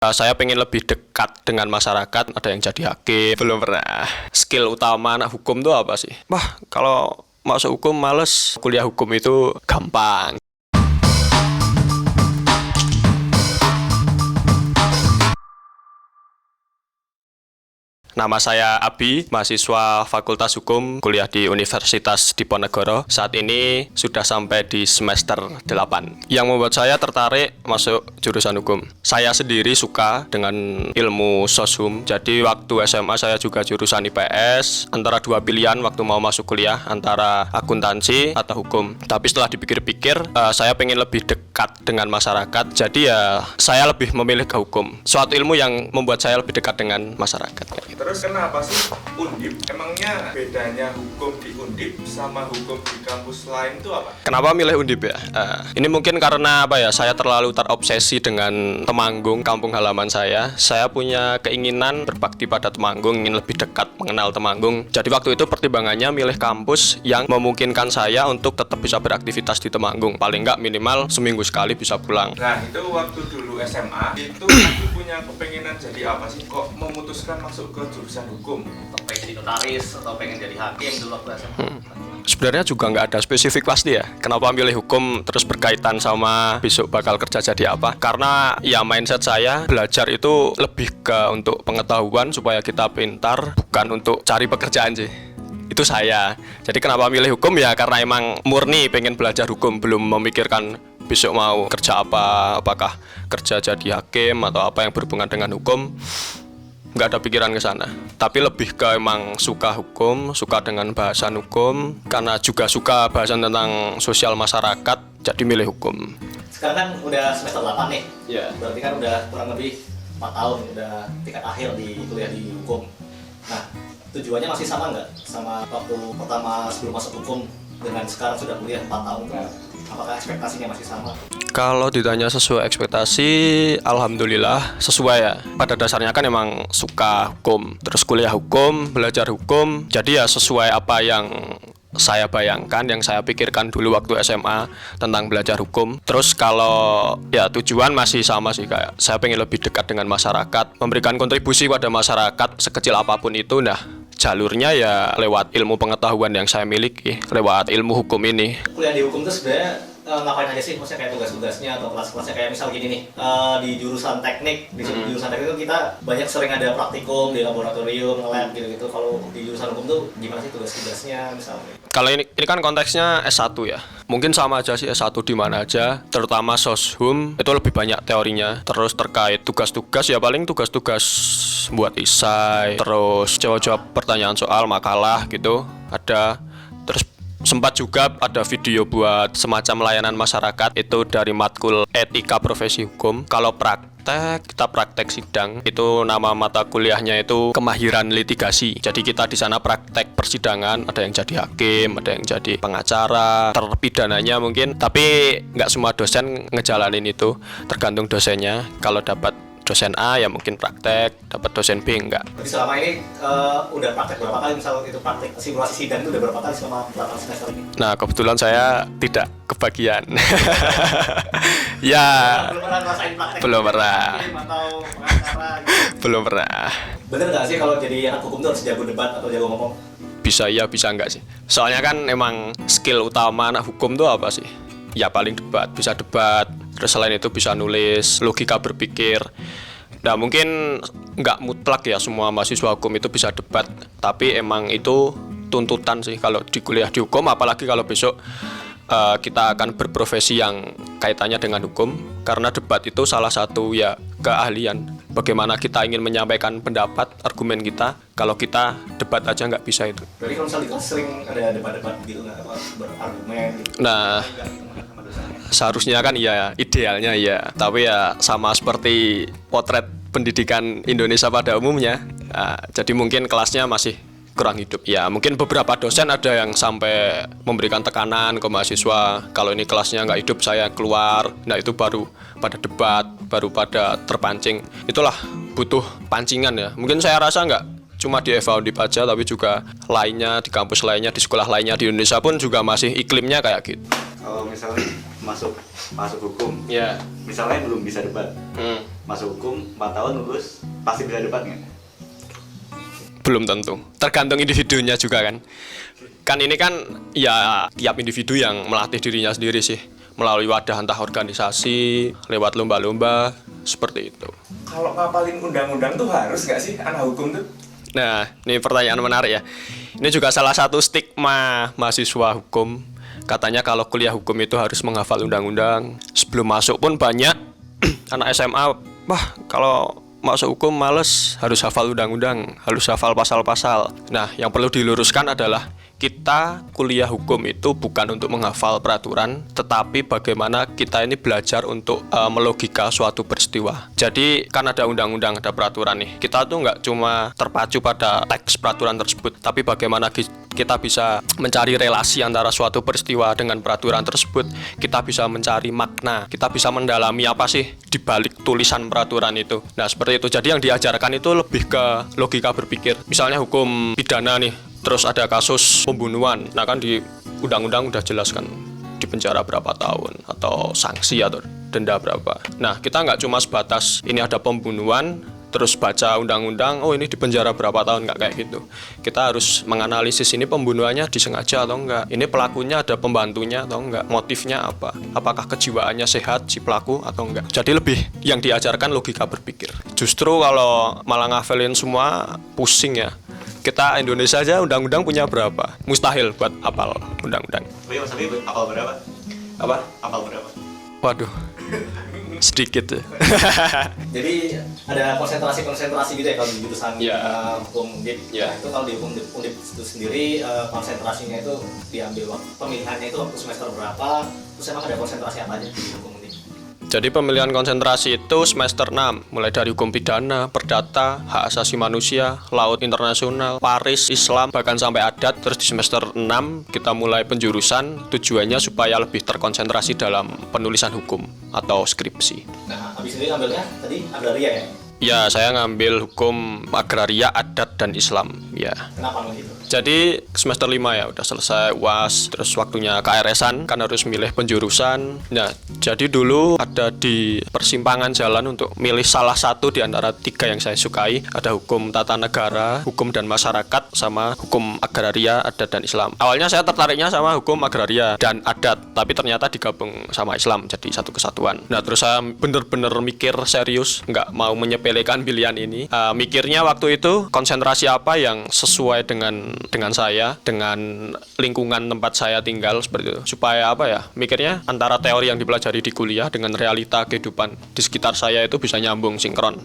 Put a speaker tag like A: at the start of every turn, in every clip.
A: Saya pengen lebih dekat dengan masyarakat, ada yang jadi hakim, belum pernah. Skill utama anak hukum tuh apa sih? Wah, kalau masuk hukum males, kuliah hukum itu gampang. Nama saya Abi, mahasiswa Fakultas Hukum, kuliah di Universitas Diponegoro. Saat ini sudah sampai di semester 8. Yang membuat saya tertarik masuk jurusan hukum. Saya sendiri suka dengan ilmu soshum. Jadi waktu SMA saya juga jurusan IPS. Antara dua pilihan waktu mau masuk kuliah, antara akuntansi atau hukum. Tapi setelah dipikir-pikir, saya pengen lebih dekat dengan masyarakat. Jadi ya saya lebih memilih ke hukum. Suatu ilmu yang membuat saya lebih dekat dengan masyarakat.
B: Terus kenapa sih Undip? Emangnya bedanya hukum di Undip sama hukum di kampus lain itu apa?
A: Kenapa milih Undip ya? Ini mungkin karena apa ya? Saya terlalu terobsesi dengan Temanggung, kampung halaman saya. Saya punya keinginan berbakti pada Temanggung, ingin lebih dekat mengenal Temanggung. Jadi waktu itu pertimbangannya milih kampus yang memungkinkan saya untuk tetap bisa beraktivitas di Temanggung. Paling nggak minimal seminggu sekali bisa pulang.
B: Nah itu waktu dulu SMA itu aku punya kepengenan jadi apa sih? Kok memutuskan masuk ke jurusan hukum?
C: Pengen jadi notaris atau pengen jadi hakim dulu waktu SMA?
A: Sebenarnya juga nggak ada spesifik pasti ya. Kenapa milih hukum terus berkaitan sama besok bakal kerja jadi apa? Karena ya mindset saya belajar itu lebih ke untuk pengetahuan supaya kita pintar, bukan untuk cari pekerjaan sih. Itu saya. Jadi kenapa milih hukum ya karena emang murni pengen belajar hukum, belum memikirkan besok mau kerja apa, apakah kerja jadi hakim atau apa yang berhubungan dengan hukum. Nggak ada pikiran ke sana, tapi lebih ke emang suka hukum, suka dengan bahasan hukum, karena juga suka bahasan tentang sosial masyarakat, jadi milih hukum.
C: Sekarang kan udah semester 8 nih.
A: Iya.
C: Berarti kan udah kurang lebih 4 tahun udah tingkat akhir di kuliah di hukum. Nah, tujuannya masih sama nggak sama waktu pertama sebelum masuk hukum dengan sekarang sudah kuliah 4 tahun? Apakah ekspektasinya masih sama?
A: Kalau ditanya sesuai ekspektasi, alhamdulillah sesuai ya. Pada dasarnya kan emang suka hukum, terus kuliah hukum, belajar hukum, jadi ya sesuai apa yang saya bayangkan, yang saya pikirkan dulu waktu SMA tentang belajar hukum. Terus kalau ya tujuan masih sama sih, kayak saya pengen lebih dekat dengan masyarakat, memberikan kontribusi pada masyarakat sekecil apapun itu. Nah, jalurnya ya lewat ilmu pengetahuan yang saya miliki, lewat ilmu hukum ini.
C: Kuliah di hukum itu sebenarnya ngapain aja sih? Maksudnya kayak tugas-tugasnya atau kelas-kelasnya kayak misal gini nih, di jurusan teknik, di jurusan teknik itu kita banyak sering ada praktikum di laboratorium, nge-lab gitu-gitu. Kalau di jurusan hukum tuh gimana sih tugas-tugasnya misalnya?
A: Kalau ini kan konteksnya S1 ya. Mungkin sama aja sih S1 di mana aja, terutama soshum itu lebih banyak teorinya. Terus terkait tugas-tugas ya paling tugas-tugas buat esai, terus jawab-jawab pertanyaan soal makalah gitu. Ada terus sempat juga ada video buat semacam layanan masyarakat itu dari matkul etika profesi hukum. Kalau kita praktek sidang, itu nama mata kuliahnya itu kemahiran litigasi. Jadi kita di sana praktek persidangan, ada yang jadi hakim, ada yang jadi pengacara, terpidananya mungkin. Tapi nggak semua dosen ngejalanin itu, tergantung dosennya. Kalau dapat dosen A ya mungkin praktek, dapat dosen B enggak.
C: Berarti selama ini udah praktek berapa kali? Misal itu praktek simulasi sidang itu udah berapa kali selama 8 semester ini?
A: Nah kebetulan saya tidak kebagian. Ya
C: Belum pernah ngerasain praktek?
A: belum pernah.
C: Hakim atau pengacara gitu?
A: Belum pernah.
C: Bener nggak sih kalau jadi anak hukum tuh harus jago debat atau jago ngomong?
A: Bisa iya bisa enggak sih. Soalnya kan emang skill utama anak hukum tuh apa sih? Ya paling debat, bisa debat. Terus selain itu bisa nulis, logika berpikir. Nah mungkin nggak mutlak ya semua mahasiswa hukum itu bisa debat, tapi emang itu tuntutan sih kalau di kuliah di hukum, apalagi kalau besok kita akan berprofesi yang kaitannya dengan hukum, karena debat itu salah satu ya keahlian. Bagaimana kita ingin menyampaikan pendapat, argumen kita, kalau kita debat aja nggak bisa itu.
C: Berarti kalau misalnya di kelas sering ada debat-debat gitu nggak, apa berargumen gitu?
A: Nah seharusnya kan iya, idealnya iya. Tapi ya sama seperti potret pendidikan Indonesia pada umumnya. Jadi mungkin kelasnya masih kurang hidup. Ya mungkin beberapa dosen ada yang sampai memberikan tekanan ke mahasiswa. Kalau ini kelasnya nggak hidup saya keluar. Nah itu baru pada debat, baru pada terpancing. Itulah butuh pancingan ya. Mungkin saya rasa nggak cuma di FH Undip aja, tapi juga lainnya, di kampus lainnya, di sekolah lainnya di Indonesia pun juga masih iklimnya kayak gitu.
B: Kalau misalnya
D: masuk hukum.
A: Ya.
D: Misalnya belum bisa debat.
A: Hmm.
D: Masuk hukum 4 tahun lulus pasti bisa debat nggak?
A: Belum tentu. Tergantung individunya juga kan. Kan ini kan ya tiap individu yang melatih dirinya sendiri sih. Melalui wadah entah organisasi, lewat lomba-lomba, seperti itu.
B: Kalau ngapalin undang-undang tuh harus nggak sih anak hukum tuh?
A: Nah, ini pertanyaan menarik ya. Ini juga salah satu stigma mahasiswa hukum. Katanya kalau kuliah hukum itu harus menghafal undang-undang. Sebelum masuk pun banyak anak SMA, wah kalau masuk hukum males, harus hafal undang-undang, harus hafal pasal-pasal. Nah, yang perlu diluruskan adalah kita kuliah hukum itu bukan untuk menghafal peraturan, tetapi bagaimana kita ini belajar untuk melogika suatu peristiwa. Jadi kan ada undang-undang, ada peraturan nih. Kita tuh nggak cuma terpacu pada teks peraturan tersebut, tapi bagaimana kita bisa mencari relasi antara suatu peristiwa dengan peraturan tersebut. Kita bisa mencari makna, kita bisa mendalami apa sih di balik tulisan peraturan itu. Nah, seperti itu. Jadi yang diajarkan itu lebih ke logika berpikir. Misalnya hukum pidana nih, terus ada kasus pembunuhan. Nah kan di undang-undang udah jelas kan di penjara berapa tahun atau sanksi atau denda berapa. Nah kita nggak cuma sebatas ini ada pembunuhan terus baca undang-undang, oh ini di penjara berapa tahun, nggak kayak gitu. Kita harus menganalisis ini pembunuhannya disengaja atau enggak, ini pelakunya ada pembantunya atau enggak, motifnya apa, apakah kejiwaannya sehat si pelaku atau enggak. Jadi lebih yang diajarkan logika berpikir. Justru kalau malah ngafalin semua pusing ya. Kita Indonesia aja undang-undang punya berapa? Mustahil buat apal undang-undang.
D: Oh iya, Mas Abi apal berapa?
A: Apa?
D: Apal berapa?
A: Waduh, sedikit ya.
C: Jadi ada konsentrasi gitu ya kalau di jurusan hukum Undip.
A: Ya.
C: Nah, itu kalau di Undip itu sendiri konsentrasinya itu diambil pemilihannya itu waktu semester berapa? Terus emang ada konsentrasi apa aja di hukum Undip?
A: Jadi pemilihan konsentrasi itu semester 6, mulai dari hukum pidana, perdata, hak asasi manusia, laut internasional, Paris, Islam, bahkan sampai adat. Terus di semester 6 kita mulai penjurusan, tujuannya supaya lebih terkonsentrasi dalam penulisan hukum atau skripsi.
C: Nah, habis ini ngambilnya tadi agraria ya?
A: Ya, saya ngambil hukum agraria, adat, dan Islam. Ya.
C: Kenapa begitu?
A: Jadi semester 5 ya udah selesai UAS, terus waktunya KRS-an kan harus milih penjurusan. Nah, jadi dulu ada di persimpangan jalan untuk milih salah satu di antara 3 yang saya sukai. Ada hukum tata negara, hukum dan masyarakat, sama hukum agraria, adat, dan Islam. Awalnya saya tertariknya sama hukum agraria dan adat, tapi ternyata digabung sama Islam jadi satu kesatuan. Nah, terus saya bener-bener mikir serius, nggak mau menyepelekan pilihan ini. Mikirnya waktu itu konsentrasi apa yang sesuai dengan saya, dengan lingkungan tempat saya tinggal seperti itu. Supaya apa ya, mikirnya antara teori yang dipelajari di kuliah dengan realita kehidupan di sekitar saya itu bisa nyambung, sinkron.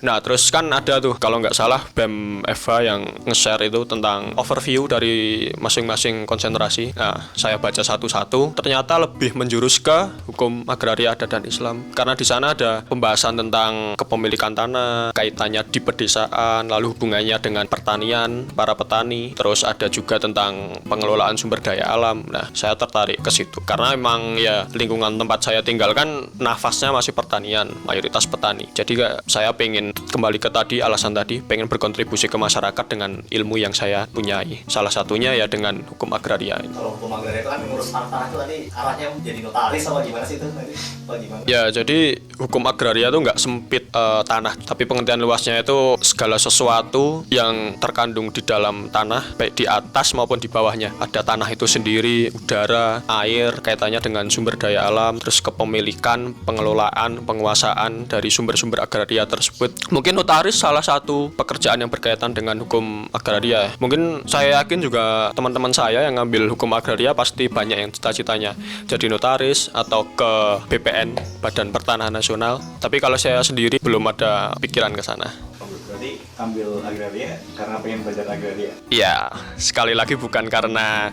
A: Nah, terus kan ada tuh, kalau nggak salah, BEM FH yang nge-share itu tentang overview dari masing-masing konsentrasi. Nah, saya baca satu-satu, ternyata lebih menjurus ke hukum agraria, adat, dan Islam. Karena di sana ada pembahasan tentang kepemilikan tanah, kaitannya di pedesaan, lalu hubungannya dengan pertanian, para petani. Terus ada juga tentang pengelolaan sumber daya alam. Nah, saya tertarik ke situ. Karena memang ya lingkungan tempat saya tinggal kan nafasnya masih pertanian, mayoritas petani. Jadi saya pengen kembali ke tadi, alasan tadi, pengen berkontribusi ke masyarakat dengan ilmu yang saya punyai. Salah satunya ya dengan hukum agraria.
C: Kalau hukum agraria itu kan mengurus tanah itu tadi arahnya jadi notaris apa gimana sih itu nanti? Apa gimana?
A: Ya, jadi hukum agraria itu nggak sempit tanah, tapi pengertian luasnya itu segala sesuatu yang terkandung di dalam tanah, baik di atas maupun di bawahnya. Ada tanah itu sendiri, udara, air, kaitannya dengan sumber daya alam, terus kepemilikan, pengelolaan, penguasaan dari sumber-sumber agraria tersebut. Mungkin notaris salah satu pekerjaan yang berkaitan dengan hukum agraria. Mungkin saya yakin juga teman-teman saya yang ngambil hukum agraria pasti banyak yang cita-citanya jadi notaris atau ke BPN, Badan Pertanahan Nasional. Tapi kalau saya sendiri belum ada pikiran ke sana.
D: Berarti ambil agraria karena pengen belajar agraria?
A: Iya, sekali lagi bukan karena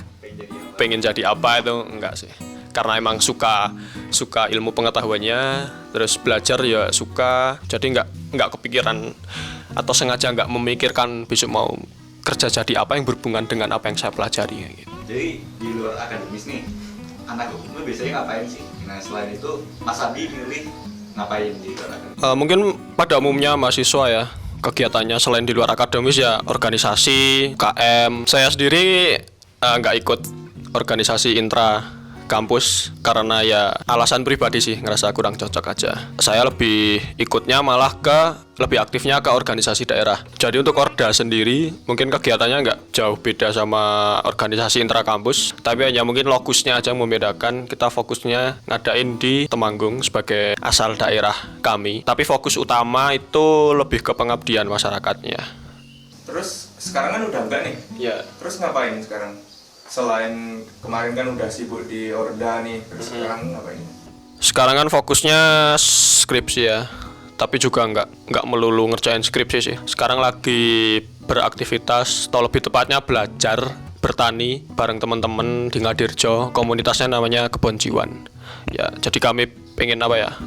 A: pengen jadi apa itu, enggak sih. Karena emang suka ilmu pengetahuannya, terus belajar ya suka, jadi nggak kepikiran atau sengaja nggak memikirkan besok mau kerja jadi apa yang berhubungan dengan apa yang saya pelajari gitu.
D: Jadi di luar akademis nih, anak hukum itu biasanya ngapain sih? Nah, selain itu Mas Abi milih ngapain di luar akademis?
A: Mungkin pada umumnya mahasiswa ya, kegiatannya selain di luar akademis ya organisasi, KM. Saya sendiri nggak ikut organisasi intra kampus karena ya alasan pribadi sih, ngerasa kurang cocok aja. Saya lebih ikutnya malah lebih aktifnya ke organisasi daerah. Jadi untuk Orda sendiri mungkin kegiatannya nggak jauh beda sama organisasi intrakampus, tapi hanya mungkin lokusnya aja yang membedakan. Kita fokusnya ngadain di Temanggung sebagai asal daerah kami, tapi fokus utama itu lebih ke pengabdian masyarakatnya.
B: Terus sekarang kan udah enggak nih?
A: Ya.
B: Terus ngapain sekarang? Selain kemarin kan udah sibuk di Orda nih, terus sekarang ngapain?
A: Sekarang kan fokusnya skripsi ya, tapi juga nggak melulu ngerjain skripsi sih. Sekarang lagi beraktivitas, atau lebih tepatnya belajar bertani bareng teman-teman di Ngadirjo. Komunitasnya namanya Kebon Jiwan. Ya, jadi kami pengen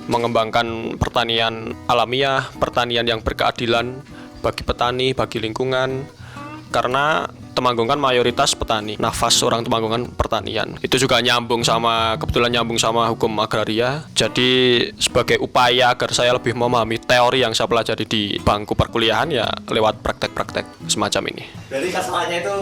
A: mengembangkan pertanian alamiah, pertanian yang berkeadilan bagi petani, bagi lingkungan. Karena Temanggung kan mayoritas petani, nafas orang Temanggung kan pertanian. Itu juga kebetulan nyambung sama hukum agraria. Jadi sebagai upaya agar saya lebih memahami teori yang saya pelajari di bangku perkuliahan ya lewat praktek-praktek semacam ini.
C: Berarti kasarnya itu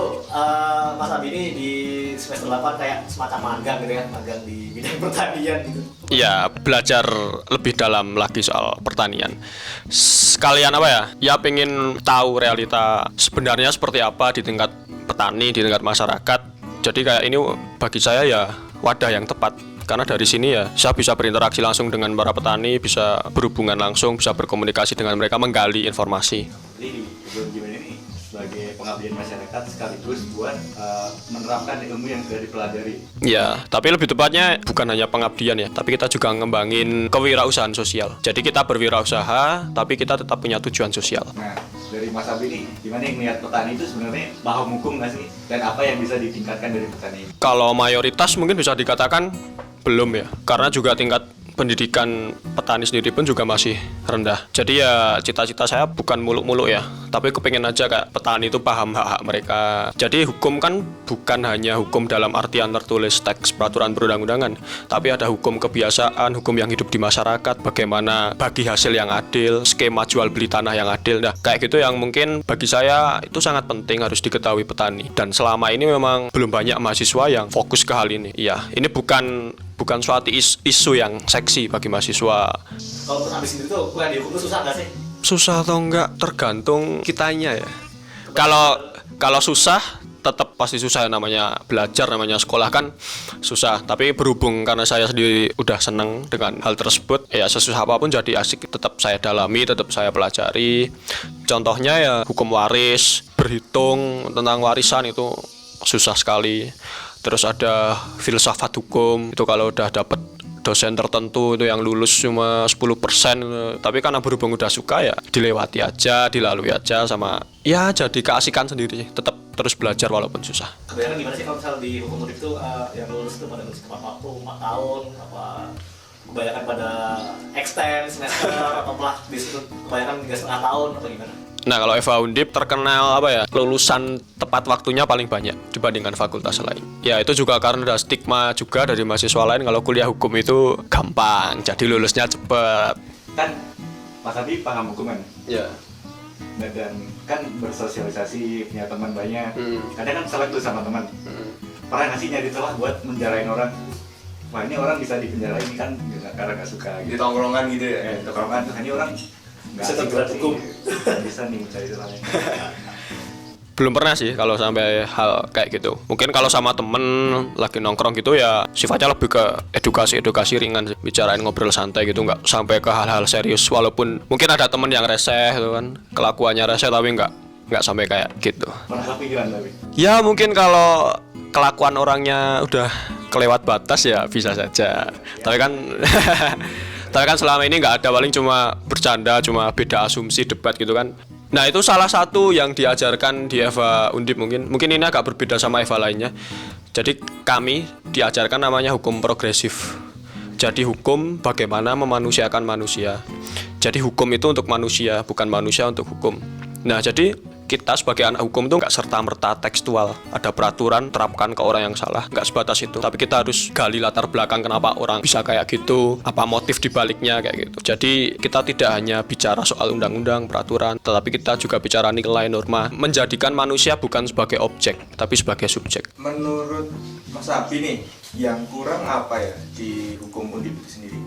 C: Mas Abi ini di semester 8 kayak semacam magang gitu ya, magang di bidang pertanian gitu.
A: Ya, belajar lebih dalam lagi soal pertanian. Sekalian ya pengen tahu realita sebenarnya seperti apa di tingkat petani, di tingkat masyarakat. Jadi kayak ini bagi saya ya wadah yang tepat. Karena dari sini ya saya bisa berinteraksi langsung dengan para petani, bisa berhubungan langsung, bisa berkomunikasi dengan mereka, menggali informasi.
D: Jadi gimana ini sebagai pengabdian masyarakat sekaligus buat menerapkan ilmu yang sudah dipelajari.
A: Ya, tapi lebih tepatnya bukan hanya pengabdian ya, tapi kita juga ngembangin kewirausahaan sosial. Jadi kita berwirausaha, tapi kita tetap punya tujuan sosial.
D: Nah, dari Mas Abi nih, gimana yang melihat petani itu sebenarnya paham hukum nggak sih? Dan apa yang bisa ditingkatkan dari petani?
A: Kalau mayoritas mungkin bisa dikatakan belum ya, karena juga tingkat pendidikan petani sendiri pun juga masih rendah. Jadi ya cita-cita saya bukan muluk-muluk ya, tapi kepengen aja kayak petani itu paham hak-hak mereka. Jadi hukum kan bukan hanya hukum dalam artian tertulis teks peraturan perundang-undangan, tapi ada hukum kebiasaan, hukum yang hidup di masyarakat, bagaimana bagi hasil yang adil, skema jual beli tanah yang adil. Nah, kayak gitu yang mungkin bagi saya itu sangat penting harus diketahui petani. Dan selama ini memang belum banyak mahasiswa yang fokus ke hal ini. Iya, ini bukan suatu isu yang seksi bagi mahasiswa.
C: Kalau untuk habis itu tuh kuliah di hukum itu susah nggak sih?
A: Susah atau enggak tergantung kitanya ya. Kalau susah tetap pasti susah, namanya belajar, namanya sekolah kan susah. Tapi berhubung karena saya sendiri udah seneng dengan hal tersebut, ya sesusah apapun jadi asik, tetap saya dalami, tetap saya pelajari. Contohnya ya hukum waris, berhitung tentang warisan itu susah sekali. Terus ada filsafat hukum, itu kalau udah dapet dosen tertentu itu yang lulus cuma 10%, tapi karena berhubung udah suka ya dilewati aja, dilalui aja, sama ya jadi keasikan sendiri, tetap terus belajar walaupun susah.
C: Kebanyakan gimana sih kalau misal di hukum Undip itu yang lulus itu pada lulus tepat waktu 4 tahun, apa kebanyakan pada extend semester atau malah di situ kebanyakan 3,5 tahun atau gimana?
A: Nah, kalau FH Undip terkenal lulusan tepat waktunya paling banyak dibandingkan fakultas lain. Ya itu juga karena ada stigma juga dari mahasiswa lain kalau kuliah hukum itu gampang, jadi lulusnya cepet.
D: Kan Mas Abi paham hukum kan?
A: Ya.
D: Dan kan bersosialisasi, punya teman banyak. Kadang kan selek tuh sama teman. Pernah nggak sih nyari celah buat menjarain orang? Wah, ini orang bisa dipenjarain ini kan karena nggak suka gitu.
B: Di tongkrongan gitu ya?
D: Tongkrongan tuh, ini orang
C: Bisa terjerat hukum.
D: Bisa nih mencari celahnya.
A: Belum pernah sih kalau sampai hal kayak gitu. Mungkin kalau sama temen lagi nongkrong gitu ya sifatnya lebih ke edukasi ringan sih. Bicarain ngobrol santai gitu, nggak sampai ke hal-hal serius. Walaupun mungkin ada temen yang reseh gitu kan, kelakuannya reseh tapi nggak sampai kayak gitu.
D: Pernah kepikiran tapi?
A: Ya mungkin kalau kelakuan orangnya udah kelewat batas ya bisa saja. Tapi kan selama ini nggak ada, paling cuma bercanda, cuma beda asumsi, debat gitu kan. Nah itu salah satu yang diajarkan di Eva Undip, mungkin ini agak berbeda sama Eva lainnya. Jadi kami diajarkan namanya hukum progresif. Jadi hukum bagaimana memanusiakan manusia. Jadi hukum itu untuk manusia, bukan manusia untuk hukum. Nah jadi kita sebagai anak hukum tuh nggak serta-merta tekstual, ada peraturan terapkan ke orang yang salah, nggak sebatas itu. Tapi kita harus gali latar belakang kenapa orang bisa kayak gitu, apa motif dibaliknya kayak gitu. Jadi kita tidak hanya bicara soal undang-undang, peraturan, tetapi kita juga bicara nilai, norma, menjadikan manusia bukan sebagai objek, tapi sebagai subjek.
B: Menurut Mas Abi nih, Yang kurang apa ya di hukum Undip itu sendiri?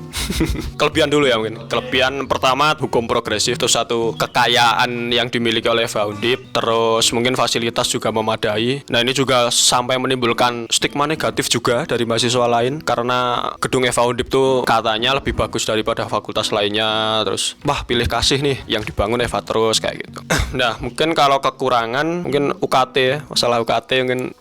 A: Kelebihan dulu ya mungkin. Kelebihan pertama hukum progresif, terus satu kekayaan yang dimiliki oleh FH Undip, terus mungkin fasilitas juga memadai. Nah ini juga sampai menimbulkan stigma negatif juga dari mahasiswa lain karena gedung FH Undip tuh katanya lebih bagus daripada fakultas lainnya. Terus wah pilih kasih nih yang dibangun FH terus kayak gitu. Nah mungkin kalau kekurangan mungkin UKT ya, masalah UKT mungkin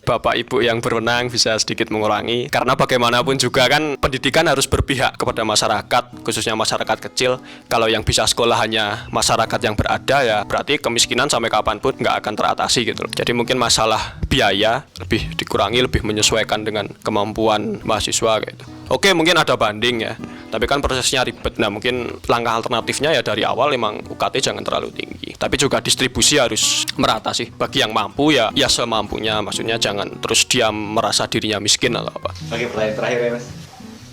A: Bapak Ibu yang berwenang bisa sedikit mengurangi karena bagaimanapun juga kan pendidikan harus berpihak kepada masyarakat, khususnya masyarakat kecil. Kalau yang bisa sekolah hanya masyarakat yang berada ya berarti kemiskinan sampai kapanpun nggak akan teratasi gitu loh. Jadi mungkin masalah biaya lebih dikurangi, lebih menyesuaikan dengan kemampuan mahasiswa gitu. Oke mungkin ada banding ya, tapi kan prosesnya ribet. Nah mungkin langkah alternatifnya ya dari awal emang UKT jangan terlalu tinggi, tapi juga distribusi harus merata sih. Bagi yang mampu ya semampunya, maksudnya jangan terus dia merasa dirinya miskin atau apa.
D: Oke, pertanyaan terakhir ya Mas,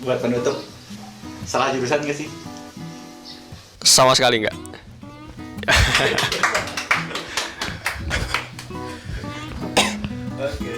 D: buat penutup, salah jurusan nggak sih?
A: Sama sekali nggak.
C: Oke,